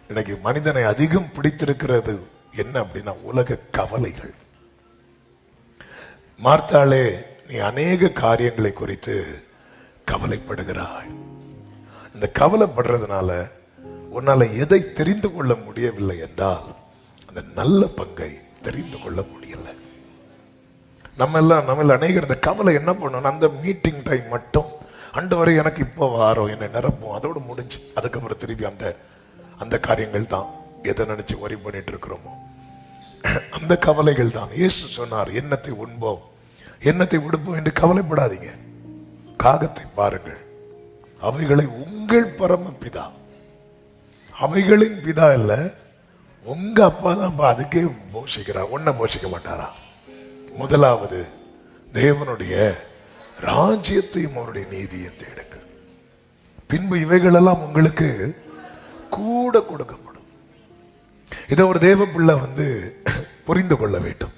இன்னைக்கு மனிதனை அதிகம் பிடித்திருக்கிறது என்ன அப்படின்னா உலக கவலைகள். மார்த்தாளே, நீ அநேக காரியங்களை குறித்து கவலைப்படுகிறாய். இந்த கவலைப்படுறதுனால உன்னால எதை தெரிந்து கொள்ள முடியவில்லை என்றால் அந்த நல்ல பங்கை தெரிந்து கொள்ள முடியல. நம்ம அநேகர் இந்த கவலை என்ன பண்ணணும், அந்த மீட்டிங் டைம் மட்டும் ஆண்டவரே எனக்கு இப்போ வாரம் என்னை நிரப்பும், அதோடு முடிஞ்சு. அதுக்கப்புறம் திருப்பி அந்த காரியங்கள் தான் எதை நினைச்சு வரி பண்ணிட்டு இருக்கிறோமோ அந்த கவலைகள் தான். இயேசு சொன்னார், எண்ணத்தை உண்போம் எண்ணத்தை விடுப்போம் என்று கவலைப்படாதீங்க. காகத்தை பாருங்கள், அவைகளை உங்கள் பரமபிதா, அவைகளின் பிதா இல்ல, உங்க அப்பா தான் அதுக்கே போஷிக்கிறார், ஒன்ன போஷிக்க மாட்டாரா? முதலாவது தேவனுடைய ராஜ்யத்தையும் அவருடைய நீதியையும் தேடுங்கள், பின்பு இவைகளெல்லாம் உங்களுக்கு கூட கொடுக்கப்படும். இதை ஒரு தேவ பிள்ளை புரிந்து கொள்ள வேண்டும்.